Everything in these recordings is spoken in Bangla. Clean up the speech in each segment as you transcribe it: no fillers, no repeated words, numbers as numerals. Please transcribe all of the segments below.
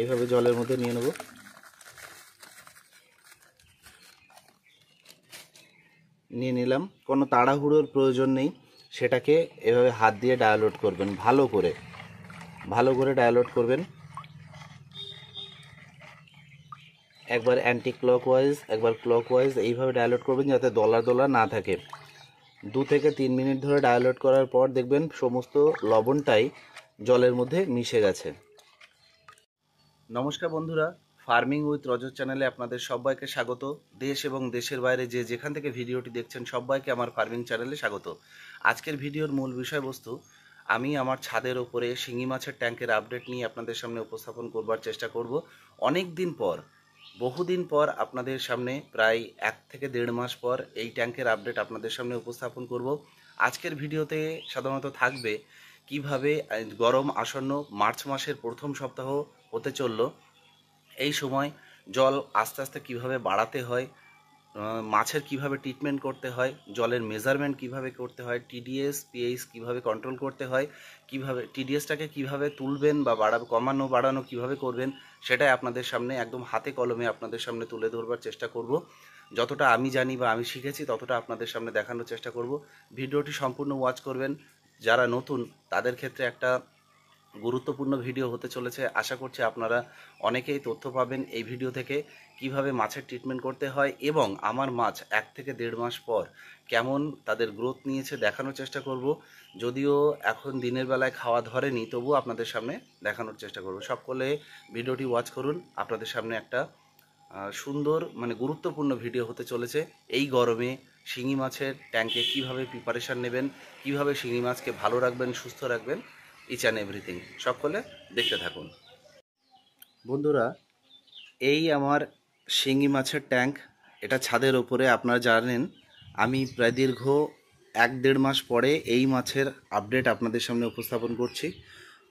এইভাবে জলের মধ্যে নিয়ে নেব। নিয়ে নিলাম, কোনো তাড়াহুড়োর প্রয়োজন নেই। সেটাকে এভাবে হাত দিয়ে ডায়ালোড করবেন, ভালো করে ডায়ালোড করবেন। একবার অ্যান্টি ক্লকওয়াইজ, একবার ক্লকওয়াইজ, এইভাবে ডায়ালোড করবেন যাতে দলা দলা না থাকে। 2 থেকে 3 মিনিট ধরে ডায়ালোড করার পর দেখবেন সমস্ত লবণটাই জলের মধ্যে মিশে গেছে। নমস্কার বন্ধুরা, ফার্মিং উইথ রজত চ্যানেলে আপনাদের সবাইকে স্বাগত। দেশ এবং দেশের বাইরে যে যেখান থেকে ভিডিওটি দেখছেন সবাইকে আমার ফার্মিং চ্যানেলে স্বাগত। আজকের ভিডিওর মূল বিষয়বস্তু, আমি আমার ছাদের ওপরে শিঙি মাছের ট্যাঙ্কের আপডেট নিয়ে আপনাদের সামনে উপস্থাপন করবার চেষ্টা করব। অনেক দিন পর, বহুদিন পর আপনাদের সামনে, প্রায় 1 থেকে 1.5 মাস পর এই ট্যাঙ্কের আপডেট আপনাদের সামনে উপস্থাপন করব। আজকের ভিডিওতে সাধারণত থাকবে কিভাবে গরম আসন্ন মার্চ মাসের প্রথম সপ্তাহ হতে চলল, এই সময় জল আস্তে আস্তে কিভাবে বাড়াতে হয়, মাছের কিভাবে ট্রিটমেন্ট করতে হয়, জলের মেজারমেন্ট কিভাবে করতে হয়, টিডিএস পিএইচ কিভাবে কন্ট্রোল করতে হয়, কিভাবে টিডিএসটাকে কিভাবে তুলবেন বা বাড়ানো কিভাবে করবেন, সেটাই আপনাদের সামনে একদম হাতে কলমে আপনাদের সামনে তুলে ধরবার চেষ্টা করব। যতটা আমি জানি বা আমি শিখেছি ততটা আপনাদের সামনে দেখানোর চেষ্টা করব। ভিডিওটি সম্পূর্ণ ওয়াচ করবেন। যারা নতুন তাদের ক্ষেত্রে একটা গুরুত্বপূর্ণ ভিডিও হতে চলেছে। আশা করছি আপনারা অনেকেই তথ্য পাবেন এই ভিডিও থেকে, কিভাবে মাছের ট্রিটমেন্ট করতে হয় এবং আমার মাছ 1 থেকে 1.5 মাস পর কেমন তাদের গ্রোথ নিয়েছে দেখানোর চেষ্টা করব। যদিও এখন দিনের বেলায় খাওয়া ধরেনি, তবুও আপনাদের সামনে দেখানোর চেষ্টা করব। সকলে ভিডিওটি ওয়াচ করুন। আপনাদের সামনে একটা সুন্দর গুরুত্বপূর্ণ ভিডিও হতে চলেছে। এই গরমে শিঙি মাছের ট্যাঙ্কে কিভাবে প্রিপারেশান নেবেন, কিভাবে শিঙি মাছকে ভালো রাখবেন, সুস্থ রাখবেন, ইচ অ্যান্ড এভরিথিং। সকলে দেখতে থাকুন। বন্ধুরা, এই আমার শিঙি মাছের ট্যাঙ্ক, এটা ছাদের ওপরে। আপনারা জানেন আমি প্রায় দীর্ঘ 1-1.5 মাস পরে এই মাছের আপডেট আপনাদের সামনে উপস্থাপন করছি।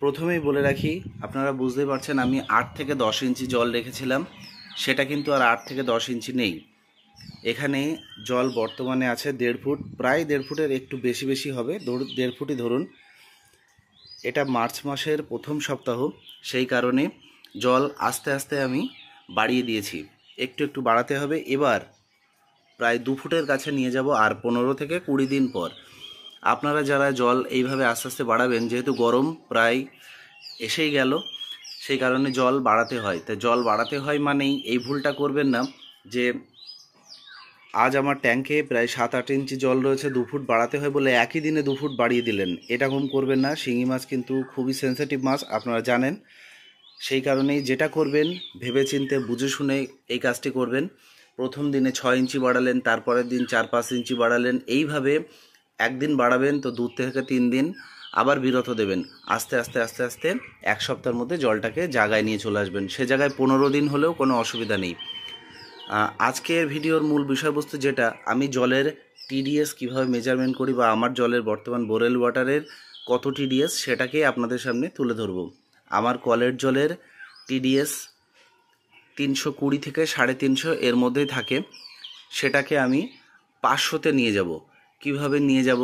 প্রথমেই বলে রাখি, আপনারা বুঝতে পারছেন আমি 8 থেকে 10 ইঞ্চি জল রেখেছিলাম, সেটা কিন্তু আর 8 থেকে 10 ইঞ্চি নেই। এখানে জল বর্তমানে আছে 1.5 ফুট, প্রায় 1.5 ফুটের একটু বেশি হবে, 1.5 ফুটই ধরুন। এটা মার্চ মাসের প্রথম সপ্তাহ, সেই কারণে জল আস্তে আস্তে আমি বাড়িয়ে দিয়েছি। একটু বাড়াতে হবে। এবার প্রায় 2 ফুটের কাছে নিয়ে যাব আর 15 থেকে 20 দিন পর। আপনারা যারা জল এইভাবে আস্তে আস্তে বাড়াবেন, যেহেতু গরম প্রায় এসেই গেল, সেই কারণে জল বাড়াতে হয়। তাই জল বাড়াতে হয় মানেই এই ভুলটা করবেন না যে আজ আমার ট্যাঙ্কে প্রায় 7-8 ইঞ্চি জল রয়েছে, 2 ফুট বাড়াতে হয় বলে একই দিনে 2 ফুট বাড়িয়ে দিলেন। এরকম করবেন না। শিঙি মাছ কিন্তু খুবই সেন্সিটিভ মাছ, আপনারা জানেন। সেই কারণেই যেটা করবেন ভেবেচিন্তে বুঝে শুনে এই কাজটি করবেন। প্রথম দিনে 6 ইঞ্চি বাড়ালেন, তারপরের দিন 4-5 ইঞ্চি বাড়ালেন। এইভাবে একদিন বাড়াবেন তো 2 থেকে 3 দিন আবার বিরত দেবেন। আস্তে আস্তে 1 সপ্তাহের মধ্যে জলটাকে জায়গায় নিয়ে চলে আসবেন। সে জায়গায় 15 দিন হলেও কোনো অসুবিধা নেই। আজকের ভিডিওর মূল বিষয়বস্তু যেটা, আমি জলের টিডিএস কিভাবে মেজারমেন্ট করি বা আমার জলের বর্তমান বোরেল ওয়াটারের কত টিডিএস, সেটাকে আপনাদের সামনে তুলে ধরব। আমার কলের জলের টিডিএস 320 থেকে 350 এর মধ্যেই থাকে। সেটাকে আমি 500-তে নিয়ে যাব। কিভাবে নিয়ে যাব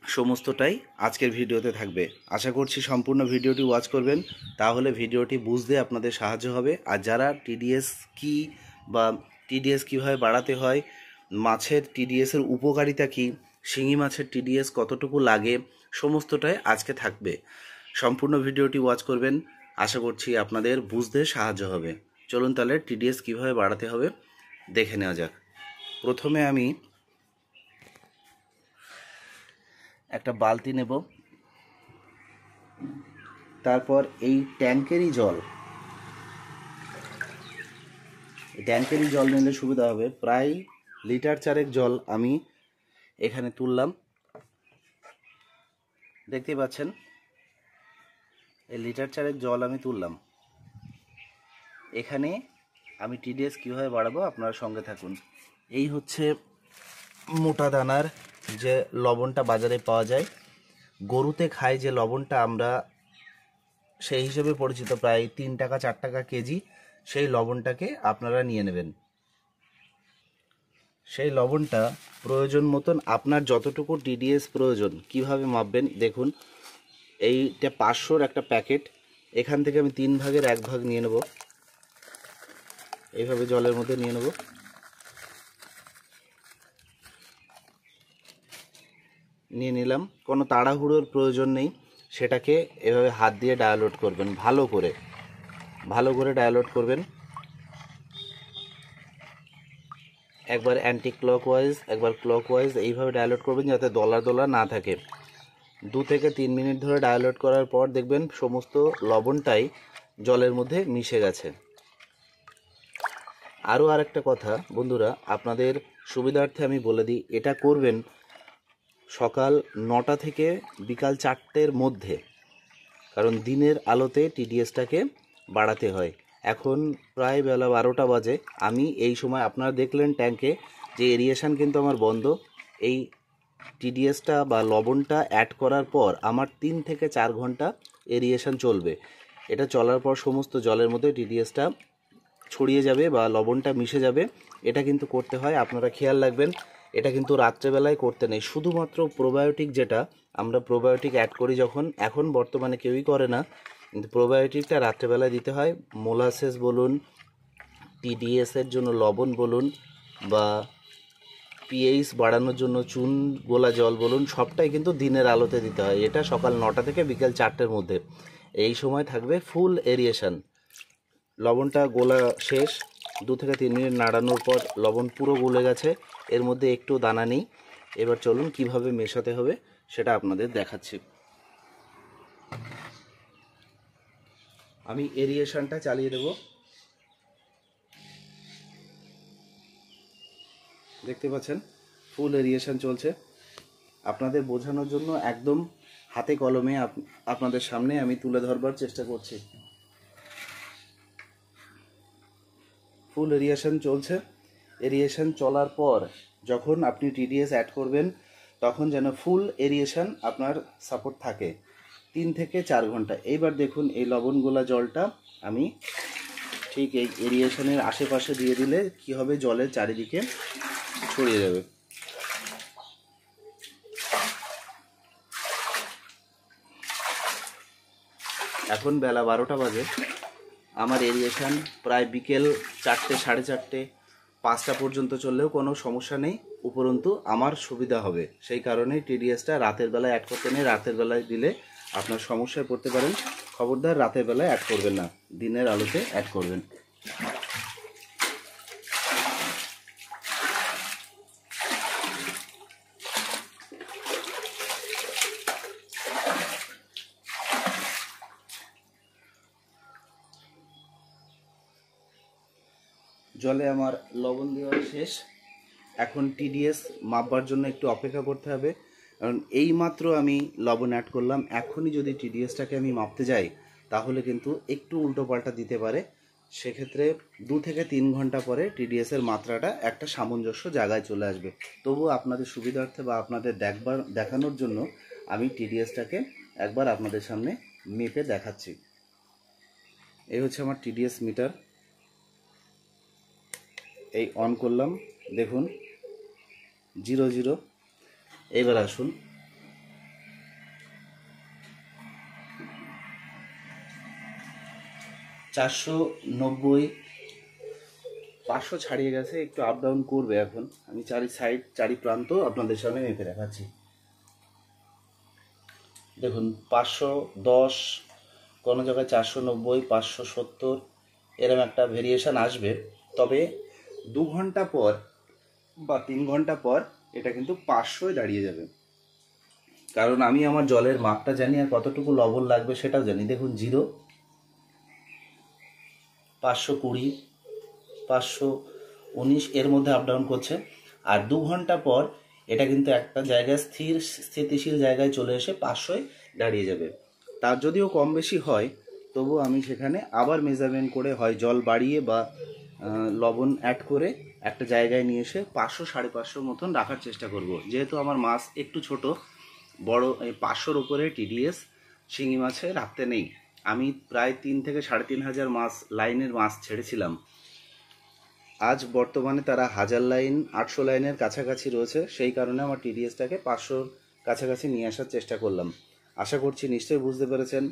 সমস্তটাই আজকের ভিডিওতে থাকবে। আশা করছি সম্পূর্ণ ভিডিওটি ওয়াচ করবেন, তাহলে ভিডিওটি বুঝতে আপনাদের সাহায্য হবে। আর যারা টিডিএস কী বা টিডিএস কীভাবে বাড়াতে হয়, মাছের টিডিএসের উপকারিতা কী, শিঙি মাছের টিডিএস কতটুকু লাগে, সমস্তটাই আজকে থাকবে। সম্পূর্ণ ভিডিওটি ওয়াচ করবেন, আশা করছি আপনাদের বুঝতে সাহায্য হবে। চলুন তাহলে টিডিএস কীভাবে বাড়াতে হবে দেখে নেওয়া যাক। প্রথমে আমি একটা বালতি নেব, তারপর এই ট্যাঙ্কেরই জল নিলে সুবিধা হবে। প্রায় লিটার 4 জল আমি এখানে তুললাম, দেখতেই পাচ্ছেন। এই লিটার 4 জল আমি তুললাম। এখানে আমি টিডিএস কীভাবে বাড়াবো আপনারা সঙ্গে থাকুন। এই হচ্ছে মোটা দানার যে লবণটা বাজারে পাওয়া যায়, গরুতে খায় যে লবণটা আমরা সেই হিসেবে পরিচিত, প্রায় 3 টাকা 4 টাকা কেজি, সেই লবণটাকে আপনারা নিয়ে নেবেন। সেই লবণটা প্রয়োজন মতন আপনার যতটুকু টিডিএস প্রয়োজন। কিভাবে মাপবেন দেখুন, এইটা 500-র একটা প্যাকেট। এখান থেকে আমি 3 ভাগের 1 ভাগ নিয়ে নেব, এইভাবে জলের মধ্যে নিয়ে নেব। নিয়ে নিলাম, কোনো তাড়াহুড়োর প্রয়োজন নেই, সেটাকে এভাবে হাত দিয়ে ডায়ালুট করবেন, ভালো করে ডায়ালুট করবেন। একবার অ্যান্টি ক্লকওয়াইজ, একবার ক্লকওয়াইজ, এইভাবে ডায়ালুট করবেন যাতে দলা দলা না থাকে। 2 থেকে 3 মিনিট ধরে ডায়ালুট করার পর দেখবেন সমস্ত লবণটাই জলের মধ্যে মিশে গেছে। আরও আরেকটা কথা বন্ধুরা, আপনাদের সুবিধার্থে আমি বলে দিই, এটা করবেন সকাল 9টা থেকে বিকাল 4টের মধ্যে, কারণ দিনের আলোতে টিডিএসটাকে বাড়াতে হয়। এখন প্রায় বেলা 12টা বাজে, আমি এই সময় আপনারা দেখলেন ট্যাঙ্কে যে এরিয়েশন কিন্তু আমার বন্ধ। এই টিডিএসটা বা লবণটা অ্যাড করার পর আমার 3 থেকে 4 ঘন্টা এরিয়েশন চলবে। এটা চলার পর সমস্ত জলের মধ্যে টিডিএসটা ছড়িয়ে যাবে বা লবণটা মিশে যাবে। এটা কিন্তু করতে হয়, আপনারা খেয়াল রাখবেন। এটা কিন্তু রাত্রেবেলায় করতে নেই, শুধুমাত্র প্রোবায়োটিক, যেটা আমরা প্রোবায়োটিক অ্যাড করি যখন, এখন বর্তমানে কেউই করে না, কিন্তু প্রোবায়োটিকটা রাত্রেবেলায় দিতে হয়। মোলাসেস বলুন, টিডিএসের জন্য লবণ বলুন, বা পিএইচ বাড়ানোর জন্য চুন গোলা জল বলুন, সবটাই কিন্তু দিনের আলোতে দিতে হয়। এটা সকাল 9টা থেকে বিকেল 4টের মধ্যে, এই সময় থাকবে ফুল এরিয়েশন। লবণটা গোলা শেষ, 2 থেকে 3 মিনিট নাড়ানোর পর লবণ পুরো গলে গেছে, এর মধ্যে একটু দানা নেই। এবার চলুন কিভাবে মেশাতে হবে সেটা আপনাদের দেখাচ্ছি। আমি এরিয়েশনটা চালিয়ে দেব, দেখতে পাচ্ছেন ফুল এরিয়েশন চলছে। আপনাদের বোঝানোর জন্য একদম হাতে কলমে আপনাদের সামনে আমি তুলে ধরবার চেষ্টা করছি। ফুল এরিয়েশন চলছে। এরিয়েশন চলার পর যখন আপনি টিডিএস অ্যাড করবেন, তখন যেন ফুল এরিয়েশন আপনার সাপোর্ট থাকে 3 থেকে 4 ঘন্টা। এইবার দেখুন এই লবণ গোলা জলটা আমি ঠিক এই এরিয়েশনের আশেপাশে দিয়ে দিলে কি হবে, জলের চারিদিকে ছড়িয়ে যাবে। এখন বেলা 12টা বাজে, আমার এরিয়েশন প্রায় বিকেল 4টে, 4:30, 5টা পর্যন্ত চললেও কোনো সমস্যা নেই, উপরন্তু আমার সুবিধা হবে। সেই কারণেই টিডিএসটা রাতের বেলায় অ্যাড করতে নেই। রাতের বেলায় দিলে আপনার সমস্যায় পড়তে পারেন। খবরদার রাতের বেলায় অ্যাড করবেন না, দিনের আলোতে অ্যাড করবেন। জলে আমার লবণ দেওয়া শেষ। এখন টিডিএস মাপবার জন্য একটু অপেক্ষা করতে হবে, কারণ এইমাত্র আমি লবণ অ্যাড করলাম। এখনই যদি টিডিএসটাকে আমি মাপতে যাই তাহলে কিন্তু একটু উল্টো পাল্টা দিতে পারে। সেক্ষেত্রে 2 থেকে 3 ঘন্টা পরে টিডিএসের মাত্রাটা একটা সামঞ্জস্য জায়গায় চলে আসবে। তবুও আপনাদের সুবিধার্থে বা আপনাদের দেখানোর জন্য আমি টিডিএসটাকে একবার আপনাদের সামনে মেপে দেখাচ্ছি। এই হচ্ছে আমার টিডিএস মিটার, এই অন করলাম, দেখুন 00। এবার আসুন $490, 500 ছাড়িয়ে গেছে, একটু আপ ডাউন করবে। এখন আমি চারি প্রান্ত আপনাদের সামনে মেপে দেখাচ্ছি। দেখুন 510, কোনো জায়গায় 490, 570, এরকম একটা ভেরিয়েশন আসবে। তবে 2 ঘন্টা পর বা 3 ঘন্টা পর এটা কিন্তু 500-এ দাঁড়িয়ে যাবে, কারণ আমি আমার জলের মাপটা জানি আর কতটুকু লবণ লাগবে সেটাও জানি। দেখুন 0, 520, 519, এর মধ্যে আপ ডাউন করছে। আর 2 ঘন্টা পর এটা কিন্তু একটা জায়গায় স্থিতিশীল জায়গায় চলে এসে 500-এ দাঁড়িয়ে যাবে। তার যদিও কম বেশি হয়, তবু আমি সেখানে আবার মেজারমেন্ট করে হয় জল বাড়িয়ে বা লবণ অ্যাড করে একটা জায়গায় নিয়ে এসে 500, 550 মতন রাখার চেষ্টা করব। যেহেতু আমার মাছ একটু ছোট, বড় এই 500-র উপরে টিডিএস শিঙি মাছে রাখতে নেই। আমি প্রায় 3 থেকে 3,500 মাছ লাইনের মাছ ছেড়েছিলাম। আজ বর্তমানে তারা 1000 লাইন, 800 লাইনের কাছাকাছি রয়েছে। সেই কারণে আমার টিডিএসটাকে 500-র কাছাকাছি নিয়ে আসার চেষ্টা করলাম। আশা করছি নিশ্চয়ই বুঝতে পেরেছেন।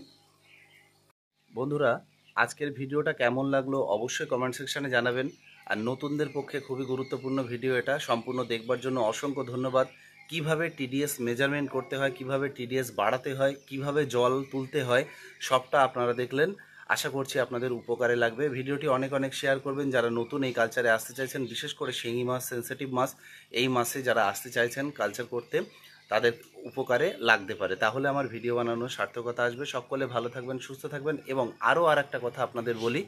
বন্ধুরা, আজকের ভিডিওটা কেমন লাগলো অবশ্যই কমেন্ট সেকশানে জানাবেন। আর নতুনদের পক্ষে খুবই গুরুত্বপূর্ণ ভিডিও, এটা সম্পূর্ণ দেখবার জন্য অসংখ্য ধন্যবাদ। কিভাবে টিডিএস মেজারমেন্ট করতে হয়, কিভাবে টিডিএস বাড়াতে হয়, কিভাবে জল তুলতে হয়, সবটা আপনারা দেখলেন। আশা করছি আপনাদের উপকারে লাগবে। ভিডিওটি অনেক অনেক শেয়ার করবেন। যারা নতুন এই কালচারে আসতে চাইছেন, বিশেষ করে শিঙি মাছ, সেনসিটিভ মাছ, এই মাসে যারা আসতে চাইছেন কালচার করতে, তাদের উপকারে লাগতে পারে। তাহলে আমার ভিডিও বানানোর সার্থকতা আসবে। সকলে ভালো থাকবেন, সুস্থ থাকবেন। এবং আরও আর একটা কথা আপনাদের বলি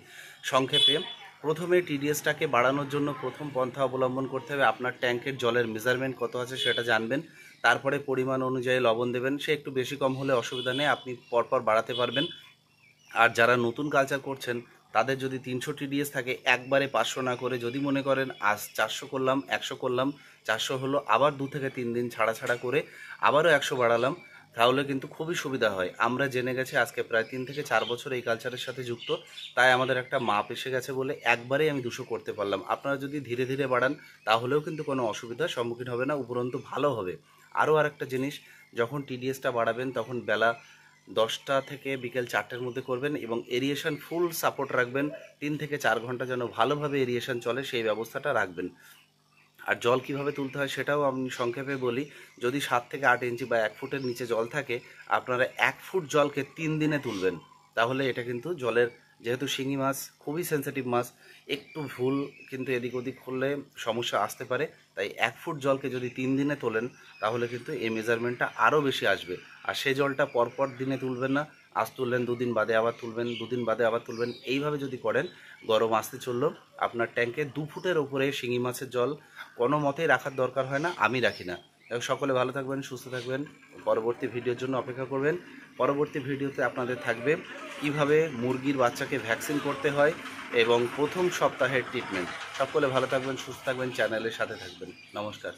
সংক্ষেপে, প্রথমে টিডিএসটাকে বাড়ানোর জন্য প্রথম পন্থা অবলম্বন করতে হবে। আপনার ট্যাঙ্কের জলের মেজারমেন্ট কত আছে সেটা জানবেন, তারপরে পরিমাণ অনুযায়ী লবণ দেবেন। সে একটু বেশি কম হলে অসুবিধা নেই, আপনি পরপর বাড়াতে পারবেন। আর যারা নতুন কালচার করছেন তাদের যদি 300 টিডিএস থাকে, একবারে 500 না করে, যদি মনে করেন আজ 400 করলাম, 100 করলাম, 400 হলো, আবার 2 থেকে 3 দিন ছাড়া ছাড়া করে আবারও 100 বাড়ালাম, তাহলে কিন্তু খুবই সুবিধা হয়। আমরা জেনে গেছি আজকে প্রায় 3 থেকে 4 বছর এই কালচারের সাথে যুক্ত, তাই আমাদের একটা মাপ এসে গেছে বলে একবারেই আমি 200 করতে পারলাম। আপনারা যদি ধীরে ধীরে বাড়ান তাহলেও কিন্তু কোনো অসুবিধার সম্মুখীন হবে না, উপরন্তু ভালো হবে। আরও আরেকটা জিনিস, যখন টিডিএসটা বাড়াবেন তখন বেলা 10টা থেকে বিকেল 4টের মধ্যে করবেন এবং এরিয়েশন ফুল সাপোর্ট রাখবেন। 3 থেকে 4 ঘন্টা যেন ভালোভাবে এরিয়েশন চলে সেই ব্যবস্থাটা রাখবেন। আর জল কিভাবে তুলতে হয় সেটাও আমি সংক্ষেপে বলি। যদি 7 থেকে 8 ইঞ্চি বা 1 ফুটের নিচে জল থাকে, আপনারা 1 ফুট জলকে 3 দিনে তুলবেন। তাহলে এটা কিন্তু জলের, যেহেতু শিঙি মাছ খুবই সেনসিটিভ মাছ, একটু ভুল কিন্তু এদিক ওদিক করলে সমস্যা আসতে পারে। তাই 1 ফুট জলকে যদি 3 দিনে তোলেন তাহলে কিন্তু এই মেজারমেন্টটা আরও বেশি আসবে। আর সেই জলটা পরপর দিনে তুলবেন না, আজ তুললেন 2 দিন বাদে আবার তুলবেন, 2 দিন বাদে আবার তুলবেন। এইভাবে যদি করেন, গরম আসতে চললো, আপনার ট্যাঙ্কে 2 ফুটের ওপরে শিঙি মাছের জল কোনো মতেই রাখার দরকার হয় না, আমি রাখি না। সকলে ভালো থাকবেন, সুস্থ থাকবেন। পরবর্তী ভিডিওর জন্য অপেক্ষা করবেন। পরবর্তী ভিডিওতে আপনাদের থাকবে কিভাবে মুরগির বাচ্চাকে ভ্যাকসিন করতে হয় এবং প্রথম সপ্তাহের ট্রিটমেন্ট। সকলে ভালো থাকবেন, সুস্থ থাকবেন, চ্যানেলের সাথে থাকবেন। নমস্কার।